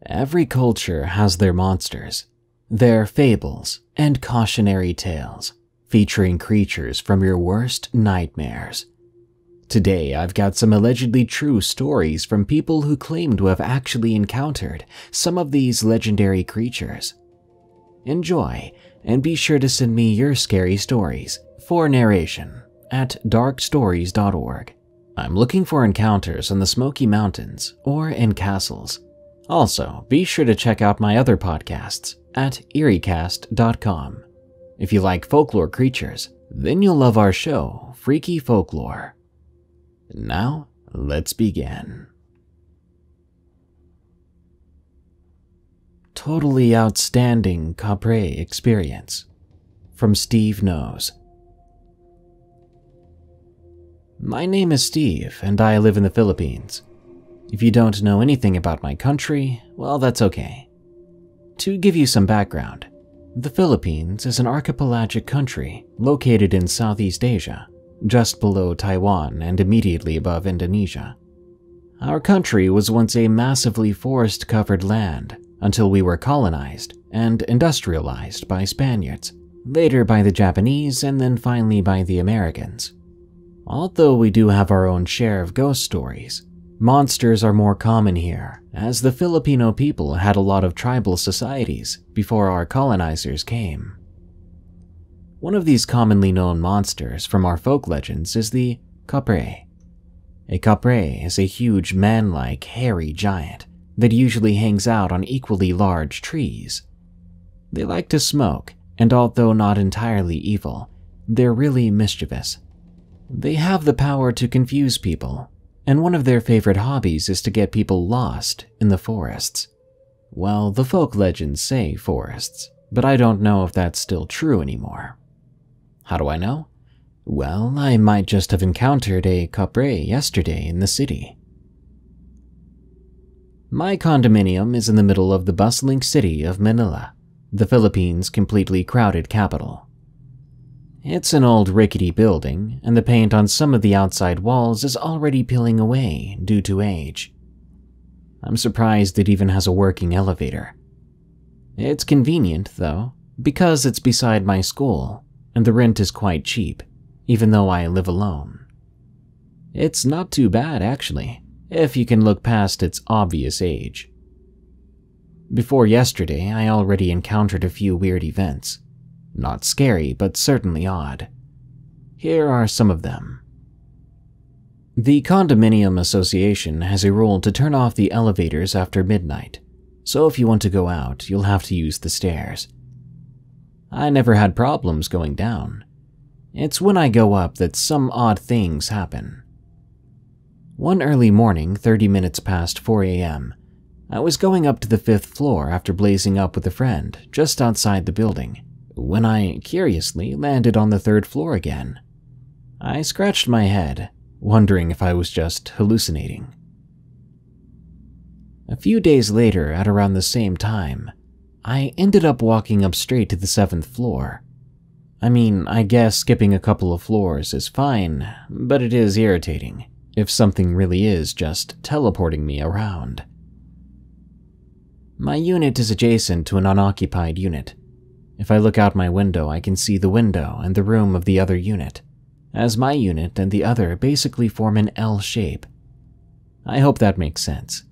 Every culture has their monsters, their fables and cautionary tales, featuring creatures from your worst nightmares. Today, I've got some allegedly true stories from people who claim to have actually encountered some of these legendary creatures. Enjoy, and be sure to send me your scary stories for narration at darkstories.org. I'm looking for encounters in the Smoky Mountains or in castles. Also, be sure to check out my other podcasts at eeriecast.com. If you like folklore creatures, then you'll love our show, Freaky Folklore. Now, let's begin. Totally outstanding Kapre experience. From Steve Knows. My name is Steve, and I live in the Philippines. If you don't know anything about my country, well, that's okay. To give you some background, the Philippines is an archipelagic country located in Southeast Asia, just below Taiwan and immediately above Indonesia. Our country was once a massively forest-covered land until we were colonized and industrialized by Spaniards, later by the Japanese, and then finally by the Americans. Although we do have our own share of ghost stories, monsters are more common here, as the Filipino people had a lot of tribal societies before our colonizers came. One of these commonly known monsters from our folk legends is the Kapre. A Kapre is a huge man-like hairy giant that usually hangs out on equally large trees. They like to smoke, and although not entirely evil, they're really mischievous. They have the power to confuse people, and one of their favorite hobbies is to get people lost in the forests. Well, the folk legends say forests, but I don't know if that's still true anymore. How do I know? Well, I might just have encountered a Kapre yesterday in the city. My condominium is in the middle of the bustling city of Manila, the Philippines' completely crowded capital. It's an old rickety building, and the paint on some of the outside walls is already peeling away due to age. I'm surprised it even has a working elevator. It's convenient, though, because it's beside my school, and the rent is quite cheap, even though I live alone. It's not too bad, actually, if you can look past its obvious age. Before yesterday, I already encountered a few weird events. Not scary, but certainly odd. Here are some of them. The condominium association has a rule to turn off the elevators after midnight, so if you want to go out, you'll have to use the stairs. I never had problems going down. It's when I go up that some odd things happen. One early morning, 30 minutes past 4 a.m., I was going up to the 5th floor after blazing up with a friend just outside the building, when I, curiously, landed on the 3rd floor again. I scratched my head, wondering if I was just hallucinating. A few days later, at around the same time, I ended up walking up straight to the 7th floor. I mean, I guess skipping a couple of floors is fine, but it is irritating if something really is just teleporting me around. My unit is adjacent to an unoccupied unit. If I look out my window, I can see the window and the room of the other unit, as my unit and the other basically form an L shape. I hope that makes sense.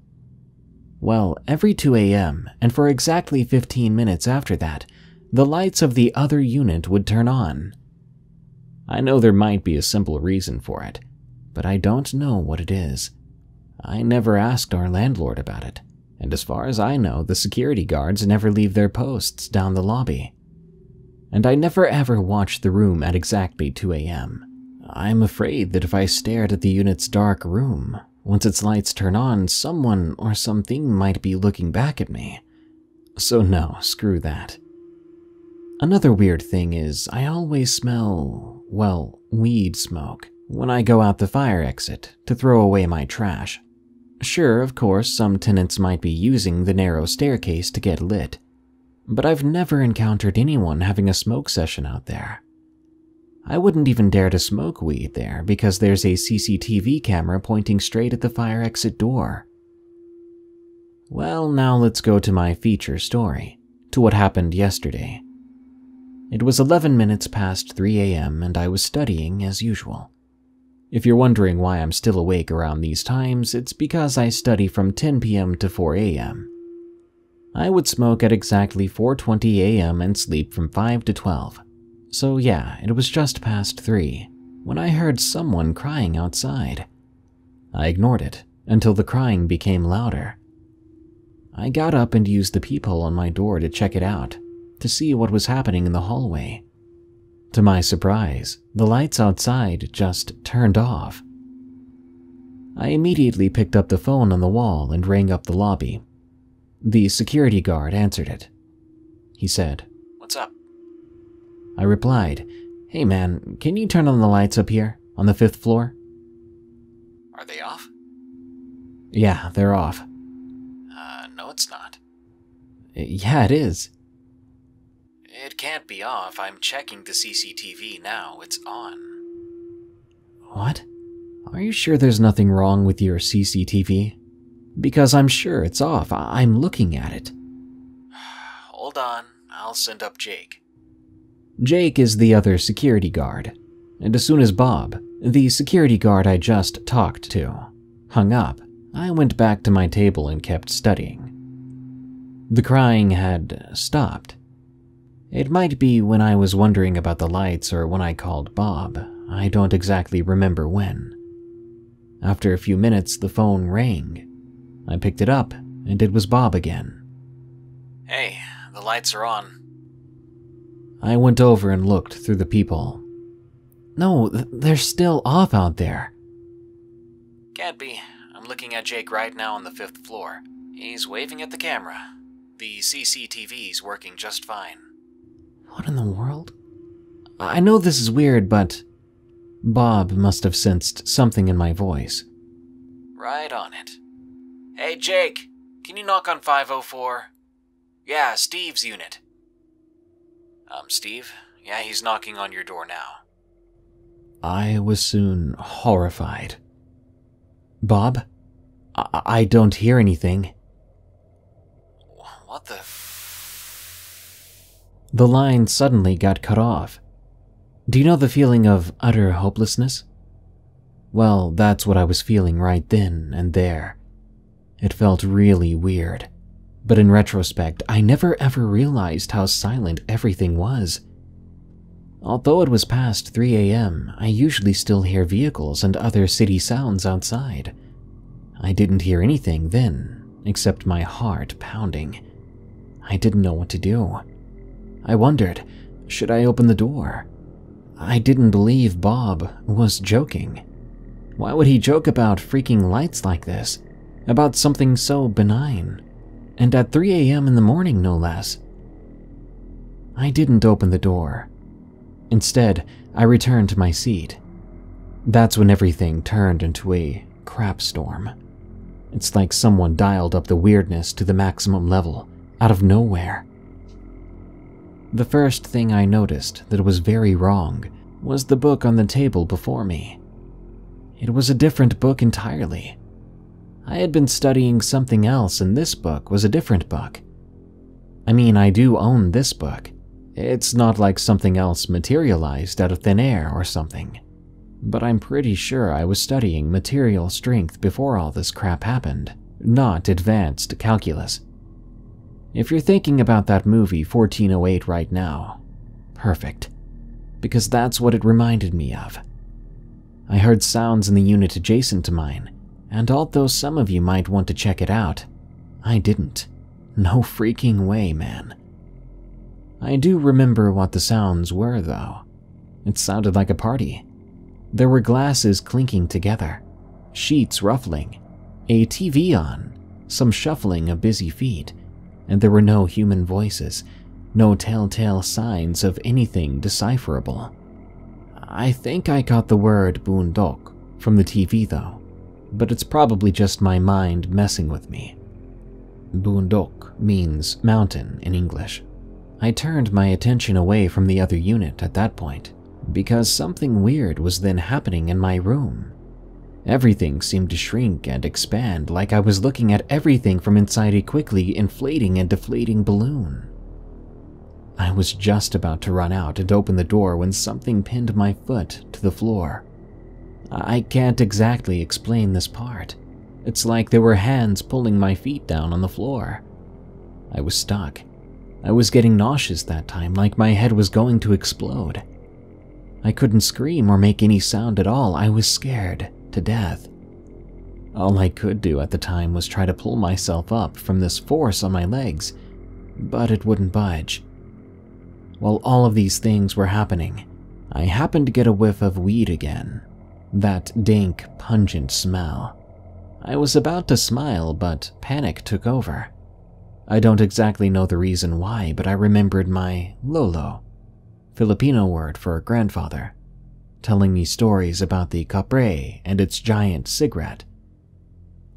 Well, every 2 a.m., and for exactly 15 minutes after that, the lights of the other unit would turn on. I know there might be a simple reason for it, but I don't know what it is. I never asked our landlord about it, and as far as I know, the security guards never leave their posts down the lobby. And I never ever watch the room at exactly 2 a.m. I'm afraid that if I stared at the unit's dark room, once its lights turn on, someone or something might be looking back at me. So no, screw that. Another weird thing is I always smell, well, weed smoke when I go out the fire exit to throw away my trash. Sure, of course, some tenants might be using the narrow staircase to get lit, but I've never encountered anyone having a smoke session out there. I wouldn't even dare to smoke weed there because there's a CCTV camera pointing straight at the fire exit door. Well, now let's go to my feature story, to what happened yesterday. It was 11 minutes past 3 a.m. and I was studying as usual. If you're wondering why I'm still awake around these times, it's because I study from 10 p.m. to 4 a.m. I would smoke at exactly 4:20 a.m. and sleep from 5 to 12. So yeah, it was just past 3 when I heard someone crying outside. I ignored it until the crying became louder. I got up and used the peephole on my door to check it out, to see what was happening in the hallway. To my surprise, the lights outside just turned off. I immediately picked up the phone on the wall and rang up the lobby. The security guard answered it. He said, "What's up?" I replied, "Hey man, can you turn on the lights up here, on the 5th floor?" "Are they off?" "Yeah, they're off." No it's not." "Yeah, it is." "It can't be off. I'm checking the CCTV now. It's on." "What? Are you sure there's nothing wrong with your CCTV? Because I'm sure it's off. I'm looking at it." "Hold on. I'll send up Jake." Jake is the other security guard, and as soon as Bob, the security guard I just talked to, hung up, I went back to my table and kept studying. The crying had stopped. It might be when I was wondering about the lights or when I called Bob. I don't exactly remember when. After a few minutes, the phone rang. I picked it up, and it was Bob again. "Hey, the lights are on." I went over and looked through the peephole. "No, they're still off out there." "Can't be. I'm looking at Jake right now on the 5th floor. He's waving at the camera. The CCTV's working just fine." What in the world? I know this is weird, but Bob must have sensed something in my voice. "Right on it. Hey Jake, can you knock on 504? Yeah, Steve's unit." Steve? Yeah, he's knocking on your door now." I was soon horrified. "Bob? I don't hear anything." "What the The line suddenly got cut off. Do you know the feeling of utter hopelessness? Well, that's what I was feeling right then and there. It felt really weird, but in retrospect, I never ever realized how silent everything was. Although it was past 3 a.m., I usually still hear vehicles and other city sounds outside. I didn't hear anything then, except my heart pounding. I didn't know what to do. I wondered, should I open the door? I didn't believe Bob was joking. Why would he joke about freaking lights like this? About something so benign? And at 3 a.m. in the morning, no less. I didn't open the door. Instead, I returned to my seat. That's when everything turned into a crap storm. It's like someone dialed up the weirdness to the maximum level, out of nowhere. The first thing I noticed that was very wrong was the book on the table before me. It was a different book entirely. I had been studying something else, and this book was a different book. I mean, I do own this book. It's not like something else materialized out of thin air or something. But I'm pretty sure I was studying material strength before all this crap happened, not advanced calculus. If you're thinking about that movie 1408 right now, perfect, because that's what it reminded me of. I heard sounds in the unit adjacent to mine, and although some of you might want to check it out, I didn't. No freaking way, man. I do remember what the sounds were, though. It sounded like a party. There were glasses clinking together, sheets ruffling, a TV on, some shuffling of busy feet, and there were no human voices, no telltale signs of anything decipherable. I think I got the word boondok from the TV though, but it's probably just my mind messing with me. Boondok means mountain in English. I turned my attention away from the other unit at that point, because something weird was then happening in my room. Everything seemed to shrink and expand, like I was looking at everything from inside a quickly inflating and deflating balloon. I was just about to run out and open the door when something pinned my foot to the floor. I can't exactly explain this part. It's like there were hands pulling my feet down on the floor. I was stuck. I was getting nauseous that time, like my head was going to explode. I couldn't scream or make any sound at all. I was scared to death. All I could do at the time was try to pull myself up from this force on my legs, but it wouldn't budge. While all of these things were happening, I happened to get a whiff of weed again. That dank, pungent smell. I was about to smile, but panic took over. I don't exactly know the reason why, but I remembered my lolo, Filipino word for grandfather, telling me stories about the Kapre and its giant cigarette.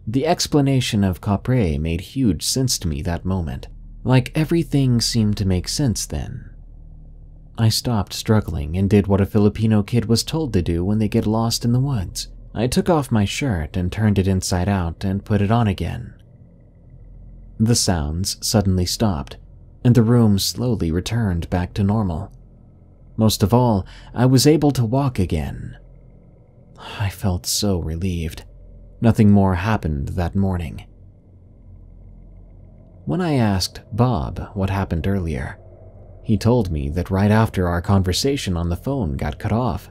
The explanation of Kapre made huge sense to me that moment, like everything seemed to make sense then. I stopped struggling and did what a Filipino kid was told to do when they get lost in the woods. I took off my shirt and turned it inside out and put it on again. The sounds suddenly stopped, and the room slowly returned back to normal. Most of all, I was able to walk again. I felt so relieved. Nothing more happened that morning. When I asked Bob what happened earlier, he told me that right after our conversation on the phone got cut off,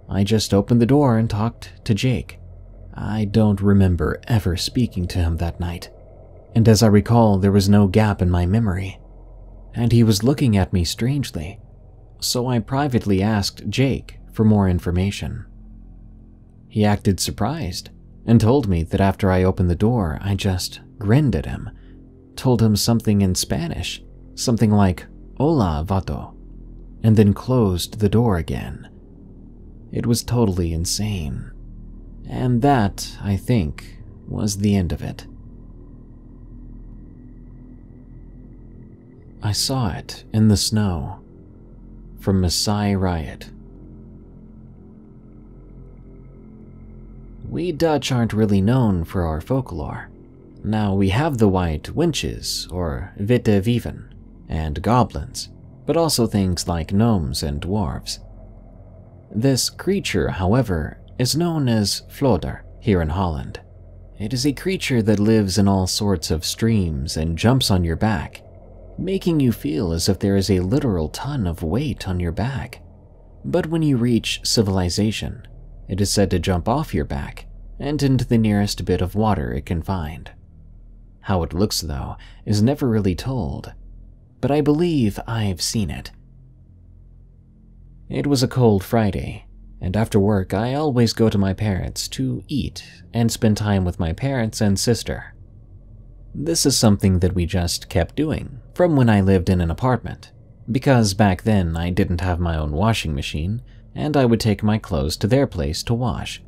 I just opened the door and talked to Jake. I don't remember ever speaking to him that night, and as I recall, there was no gap in my memory, and he was looking at me strangely, so I privately asked Jake for more information. He acted surprised and told me that after I opened the door, I just grinned at him, told him something in Spanish, something like, "Hola, vato," and then closed the door again. It was totally insane. And that, I think, was the end of it. I saw it in the snow. From MessaihRiot. We Dutch aren't really known for our folklore. Now, we have the white witches, or witte wieven, and goblins, but also things like gnomes and dwarves. This creature, however, is known as Flodder here in Holland. It is a creature that lives in all sorts of streams and jumps on your back, making you feel as if there is a literal ton of weight on your back. But when you reach civilization, it is said to jump off your back and into the nearest bit of water it can find. How it looks, though, is never really told, but I believe I've seen it. It was a cold Friday, and after work I always go to my parents' to eat and spend time with my parents and sister. This is something that we just kept doing from when I lived in an apartment, because back then I didn't have my own washing machine, and I would take my clothes to their place to wash.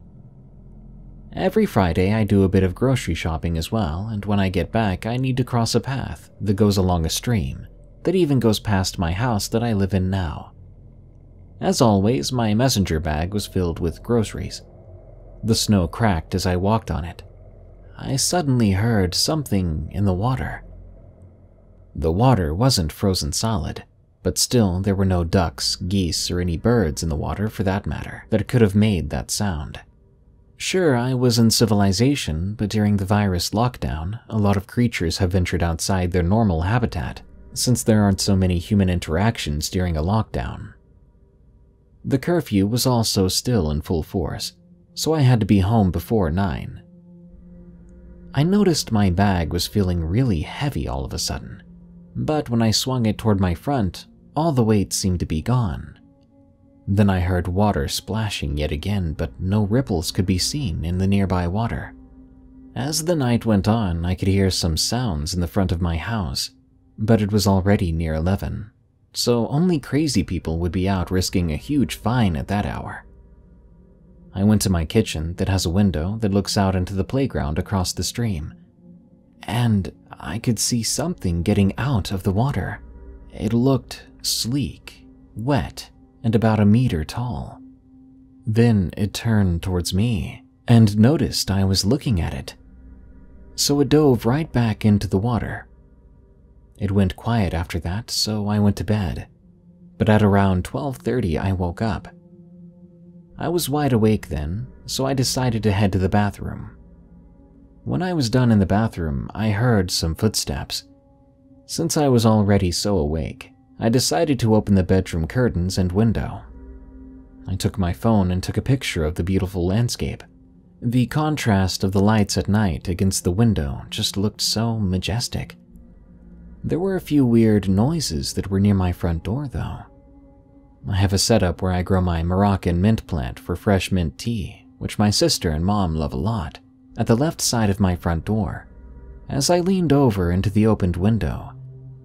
Every Friday I do a bit of grocery shopping as well, and when I get back I need to cross a path that goes along a stream that even goes past my house that I live in now. As always, my messenger bag was filled with groceries. The snow cracked as I walked on it. I suddenly heard something in the water. The water wasn't frozen solid, but still there were no ducks, geese, or any birds in the water for that matter that could have made that sound. Sure, I was in civilization, but during the virus lockdown, a lot of creatures have ventured outside their normal habitat, since there aren't so many human interactions during a lockdown. The curfew was also still in full force, so I had to be home before 9. I noticed my bag was feeling really heavy all of a sudden, but when I swung it toward my front, all the weight seemed to be gone. Then I heard water splashing yet again, but no ripples could be seen in the nearby water. As the night went on, I could hear some sounds in the front of my house, but it was already near 11. So only crazy people would be out risking a huge fine at that hour. I went to my kitchen that has a window that looks out into the playground across the stream, and I could see something getting out of the water. It looked sleek, wet, and about 1 meter tall. Then it turned towards me and noticed I was looking at it. So it dove right back into the water. It went quiet after that, so I went to bed. But at around 12:30 I woke up. I was wide awake then, so I decided to head to the bathroom. When I was done in the bathroom, I heard some footsteps. Since I was already so awake, I decided to open the bedroom curtains and window. I took my phone and took a picture of the beautiful landscape. The contrast of the lights at night against the window just looked so majestic. There were a few weird noises that were near my front door, though. I have a setup where I grow my Moroccan mint plant for fresh mint tea, which my sister and mom love a lot, at the left side of my front door. As I leaned over into the opened window,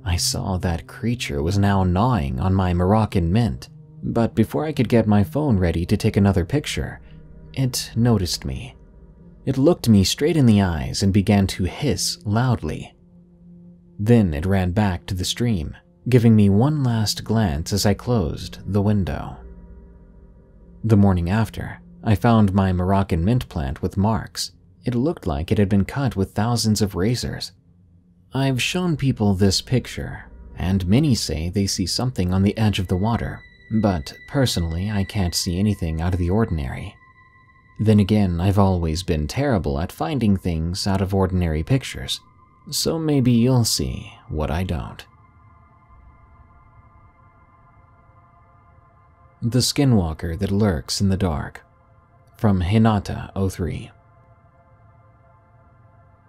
I saw that creature was now gnawing on my Moroccan mint, but before I could get my phone ready to take another picture, it noticed me. It looked me straight in the eyes and began to hiss loudly. Then it ran back to the stream, giving me one last glance as I closed the window. The morning after, I found my Moroccan mint plant with marks. It looked like it had been cut with thousands of razors. I've shown people this picture, and many say they see something on the edge of the water, but personally I can't see anything out of the ordinary. Then again, I've always been terrible at finding things out of ordinary pictures, so maybe you'll see what I don't. The Skinwalker that lurks in the dark. From Hinata 03.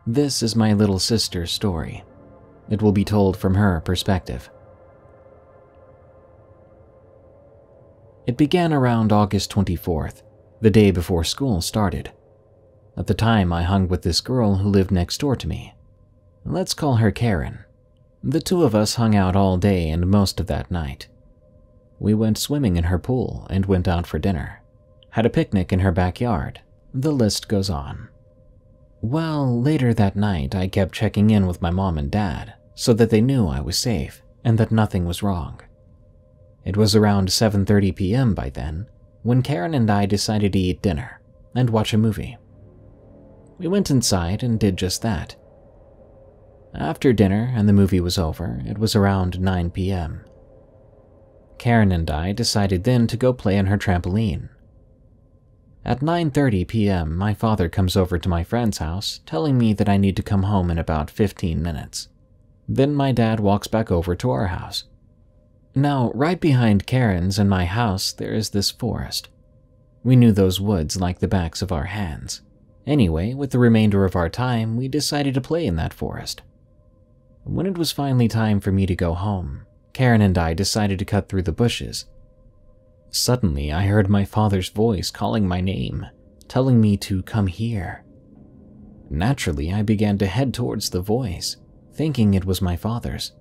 This is my little sister's story. It will be told from her perspective. It began around August 24th, the day before school started. At the time, I hung with this girl who lived next door to me. Let's call her Karen. The two of us hung out all day and most of that night. We went swimming in her pool and went out for dinner. Had a picnic in her backyard. The list goes on. Well, later that night, I kept checking in with my mom and dad so that they knew I was safe and that nothing was wrong. It was around 7:30 p.m. by then when Karen and I decided to eat dinner and watch a movie. We went inside and did just that. After dinner and the movie was over, it was around 9 p.m. Karen and I decided then to go play on her trampoline. At 9:30 p.m., my father comes over to my friend's house, telling me that I need to come home in about 15 minutes. Then my dad walks back over to our house. Now, right behind Karen's and my house, there is this forest. We knew those woods like the backs of our hands. Anyway, with the remainder of our time, we decided to play in that forest. When it was finally time for me to go home, Karen and I decided to cut through the bushes. Suddenly, I heard my father's voice calling my name, telling me to come here. Naturally, I began to head towards the voice, thinking it was my father's.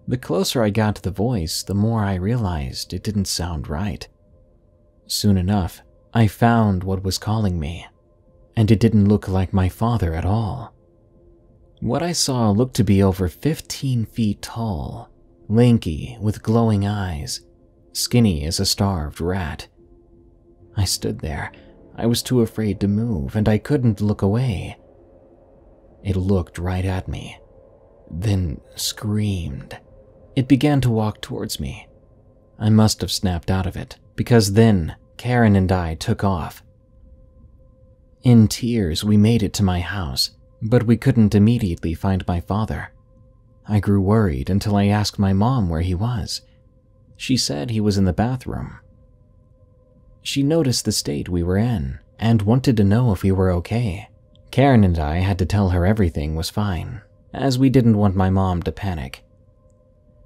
The closer I got to the voice, the more I realized it didn't sound right. Soon enough, I found what was calling me, and it didn't look like my father at all. What I saw looked to be over 15 feet tall, lanky with glowing eyes, skinny as a starved rat. I stood there. I was too afraid to move, and I couldn't look away. It looked right at me, then screamed. It began to walk towards me. I must have snapped out of it, because then Karen and I took off. In tears, we made it to my house, but we couldn't immediately find my father. I grew worried until I asked my mom where he was. She said he was in the bathroom. She noticed the state we were in and wanted to know if we were okay. Karen and I had to tell her everything was fine, as we didn't want my mom to panic.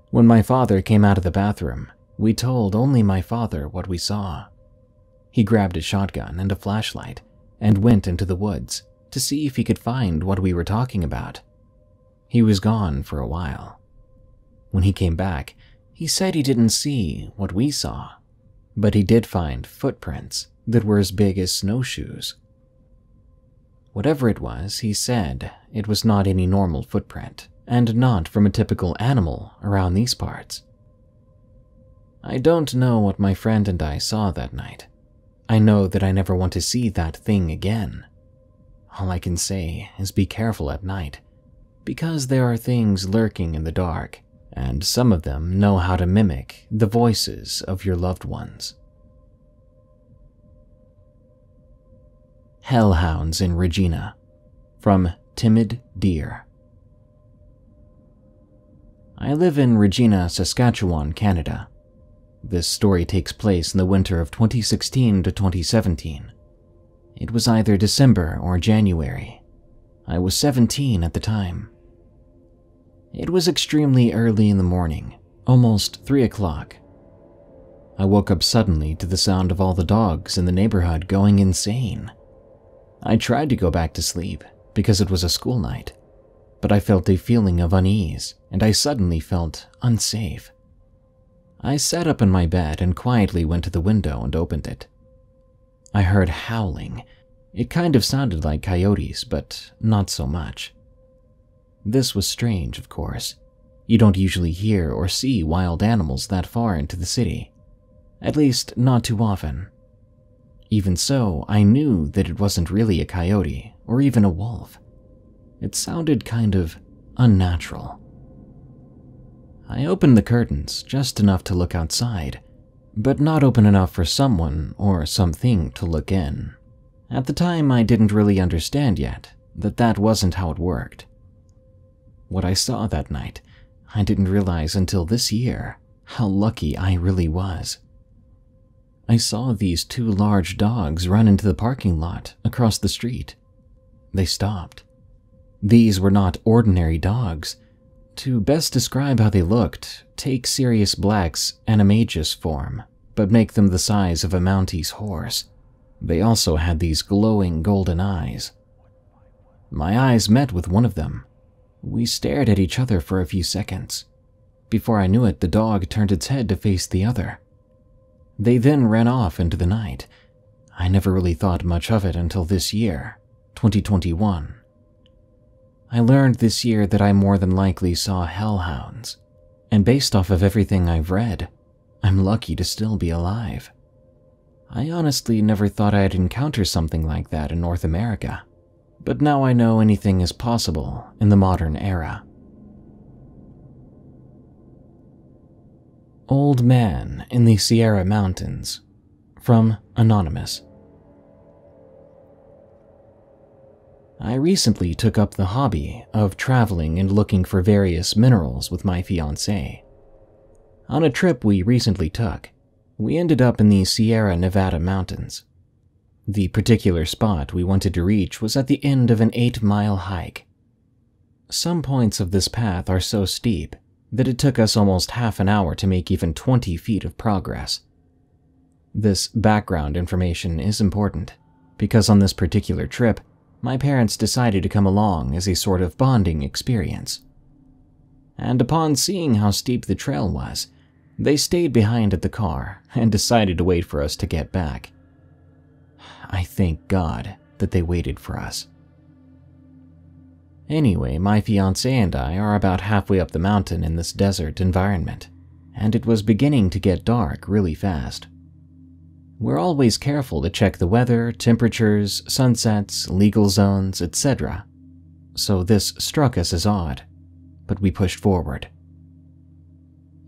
When my father came out of the bathroom, we told only my father what we saw. He grabbed a shotgun and a flashlight and went into the woods to see if he could find what we were talking about. He was gone for a while. When he came back, he said he didn't see what we saw, but he did find footprints that were as big as snowshoes. Whatever it was, he said it was not any normal footprint, and not from a typical animal around these parts. I don't know what my friend and I saw that night, I know that I never want to see that thing again. All I can say is be careful at night, because there are things lurking in the dark, and some of them know how to mimic the voices of your loved ones. Hellhounds in Regina, from Timid Deer. I live in Regina, Saskatchewan, Canada. This story takes place in the winter of 2016 to 2017. It was either December or January. I was 17 at the time. It was extremely early in the morning, almost 3 o'clock. I woke up suddenly to the sound of all the dogs in the neighborhood going insane. I tried to go back to sleep because it was a school night, but I felt a feeling of unease and I suddenly felt unsafe. I sat up in my bed and quietly went to the window and opened it. I heard howling. It kind of sounded like coyotes, but not so much. This was strange, of course. You don't usually hear or see wild animals that far into the city. At least, not too often. Even so, I knew that it wasn't really a coyote or even a wolf. It sounded kind of unnatural. I opened the curtains just enough to look outside, but not open enough for someone or something to look in. At the time, I didn't really understand yet that that wasn't how it worked. What I saw that night, I didn't realize until this year how lucky I really was. I saw these 2 large dogs run into the parking lot across the street. They stopped. These were not ordinary dogs. To best describe how they looked, take Sirius Black's Animagus form, but make them the size of a Mounties horse. They also had these glowing golden eyes. My eyes met with one of them. We stared at each other for a few seconds. Before I knew it, the dog turned its head to face the other. They then ran off into the night. I never really thought much of it until this year, 2021. I learned this year that I more than likely saw hellhounds, and based off of everything I've read, I'm lucky to still be alive. I honestly never thought I'd encounter something like that in North America, but now I know anything is possible in the modern era. Old Man in the Sierra Mountains, from Anonymous. I recently took up the hobby of traveling and looking for various minerals with my fiancée. On a trip we recently took, we ended up in the Sierra Nevada mountains. The particular spot we wanted to reach was at the end of an 8-mile hike. Some points of this path are so steep that it took us almost half an hour to make even 20 feet of progress. This background information is important, because on this particular trip, my parents decided to come along as a sort of bonding experience. And upon seeing how steep the trail was, they stayed behind at the car and decided to wait for us to get back. I thank God that they waited for us. Anyway, my fiancé and I are about halfway up the mountain in this desert environment, and it was beginning to get dark really fast. We're always careful to check the weather, temperatures, sunsets, legal zones, etc. So this struck us as odd, but we pushed forward.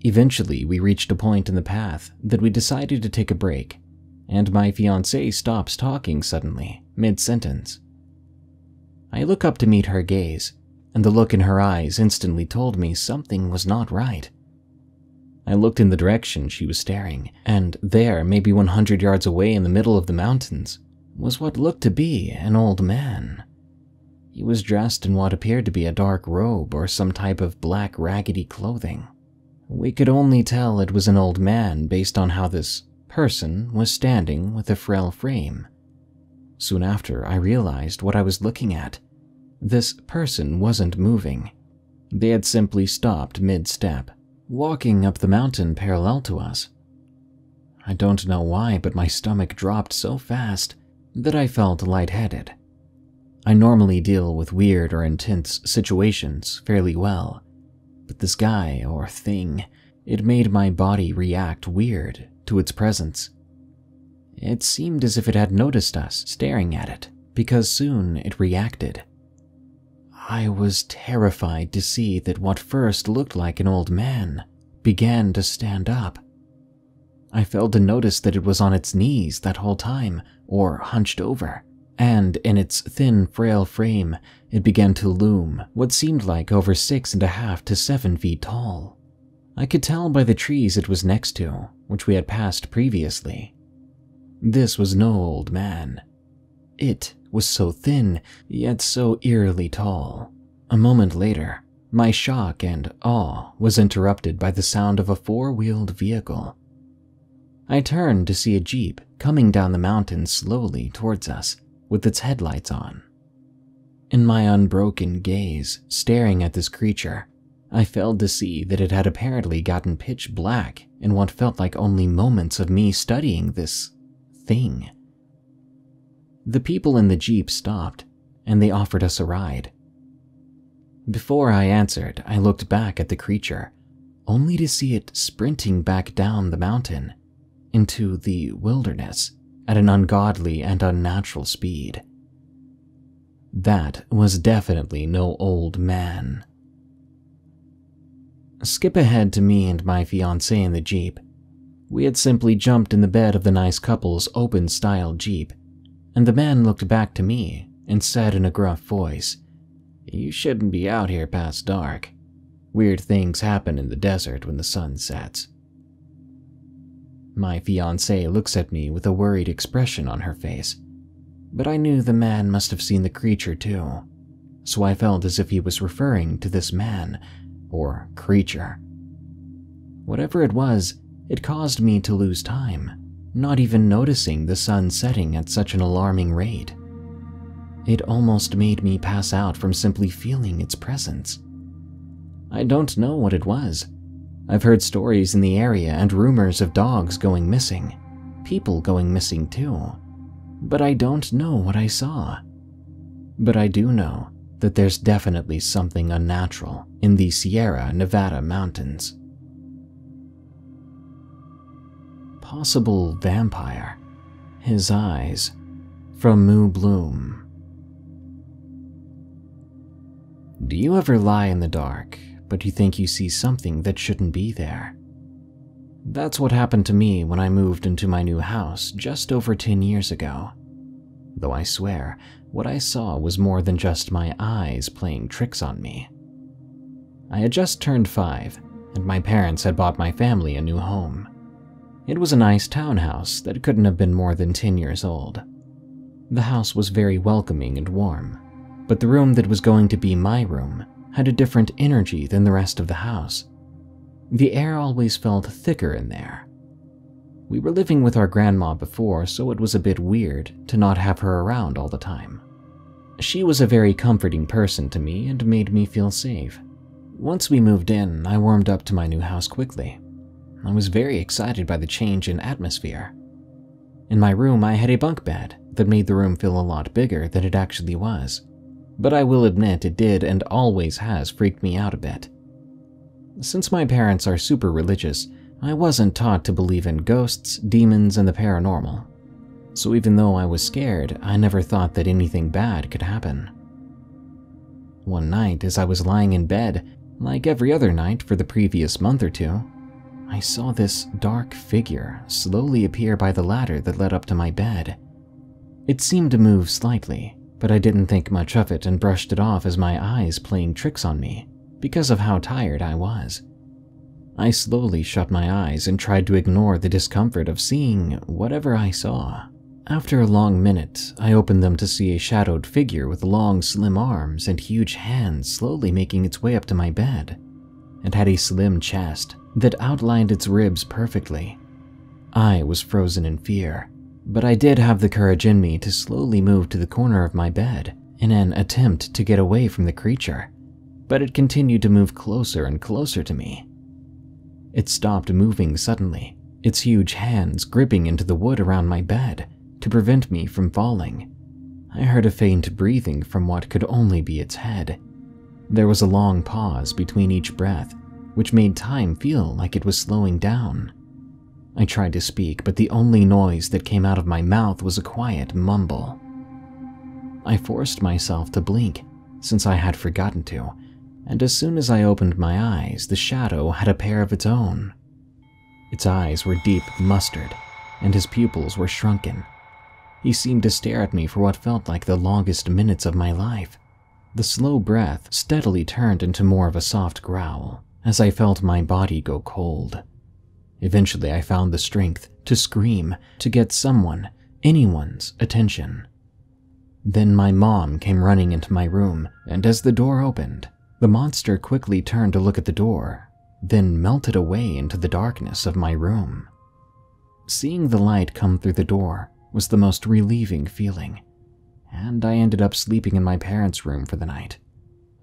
Eventually, we reached a point in the path that we decided to take a break, and my fiancée stops talking suddenly, mid-sentence. I look up to meet her gaze, and the look in her eyes instantly told me something was not right. I looked in the direction she was staring, and there, maybe 100 yards away in the middle of the mountains, was what looked to be an old man. He was dressed in what appeared to be a dark robe or some type of black raggedy clothing. We could only tell it was an old man based on how this person was standing with a frail frame. Soon after, I realized what I was looking at. This person wasn't moving. They had simply stopped mid-step, walking up the mountain parallel to us. I don't know why, but my stomach dropped so fast that I felt lightheaded. I normally deal with weird or intense situations fairly well, but this guy or thing, it made my body react weird to its presence. It seemed as if it had noticed us staring at it, because soon it reacted. I was terrified to see that what first looked like an old man began to stand up. I failed to notice that it was on its knees that whole time, or hunched over, and in its thin, frail frame, it began to loom what seemed like over 6.5 to 7 feet tall. I could tell by the trees it was next to, which we had passed previously. This was no old man. It was so thin, yet so eerily tall. A moment later, my shock and awe was interrupted by the sound of a 4-wheeled vehicle. I turned to see a jeep coming down the mountain slowly towards us, with its headlights on. In my unbroken gaze, staring at this creature, I failed to see that it had apparently gotten pitch black in what felt like only moments of me studying this thing. The people in the jeep stopped, and they offered us a ride. Before I answered, I looked back at the creature, only to see it sprinting back down the mountain into the wilderness at an ungodly and unnatural speed. That was definitely no old man. Skip ahead to me and my fiancée in the jeep. We had simply jumped in the bed of the nice couple's open-style jeep, and the man looked back to me and said in a gruff voice, "You shouldn't be out here past dark. Weird things happen in the desert when the sun sets." My fiancée looks at me with a worried expression on her face, but I knew the man must have seen the creature too, so I felt as if he was referring to this man, or creature. Whatever it was, it caused me to lose time, not even noticing the sun setting at such an alarming rate. It almost made me pass out from simply feeling its presence. I don't know what it was. I've heard stories in the area and rumors of dogs going missing, people going missing too, but I don't know what I saw. But I do know that there's definitely something unnatural in the Sierra Nevada mountains. Possible vampire. His eyes. From moobloom. Do you ever lie in the dark, but you think you see something that shouldn't be there? That's what happened to me when I moved into my new house just over 10 years ago. Though I swear, what I saw was more than just my eyes playing tricks on me. I had just turned 5, and my parents had bought my family a new home. It was a nice townhouse that couldn't have been more than 10 years old. The house was very welcoming and warm, but the room that was going to be my room had a different energy than the rest of the house. The air always felt thicker in there. We were living with our grandma before, so it was a bit weird to not have her around all the time. She was a very comforting person to me and made me feel safe. Once we moved in, I warmed up to my new house quickly. I was very excited by the change in atmosphere. In my room, I had a bunk bed that made the room feel a lot bigger than it actually was, but I will admit it did and always has freaked me out a bit. Since my parents are super religious, I wasn't taught to believe in ghosts, demons, and the paranormal. So even though I was scared, I never thought that anything bad could happen. One night, as I was lying in bed, like every other night for the previous month or two, I saw this dark figure slowly appear by the ladder that led up to my bed. It seemed to move slightly, but I didn't think much of it and brushed it off as my eyes playing tricks on me because of how tired I was. I slowly shut my eyes and tried to ignore the discomfort of seeing whatever I saw. After a long minute, I opened them to see a shadowed figure with long, slim arms and huge hands slowly making its way up to my bed. It had a slim chest that outlined its ribs perfectly. I was frozen in fear, but I did have the courage in me to slowly move to the corner of my bed in an attempt to get away from the creature, but it continued to move closer and closer to me. It stopped moving suddenly, its huge hands gripping into the wood around my bed to prevent me from falling. I heard a faint breathing from what could only be its head. There was a long pause between each breath, which made time feel like it was slowing down. I tried to speak, but the only noise that came out of my mouth was a quiet mumble. I forced myself to blink, since I had forgotten to, and as soon as I opened my eyes, the shadow had a pair of its own. Its eyes were deep mustard, and his pupils were shrunken. He seemed to stare at me for what felt like the longest minutes of my life. The slow breath steadily turned into more of a soft growl, as I felt my body go cold. Eventually, I found the strength to scream to get anyone's attention. Then my mom came running into my room, and as the door opened, the monster quickly turned to look at the door, then melted away into the darkness of my room. Seeing the light come through the door was the most relieving feeling, and I ended up sleeping in my parents' room for the night.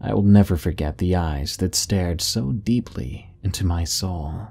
I will never forget the eyes that stared so deeply into my soul.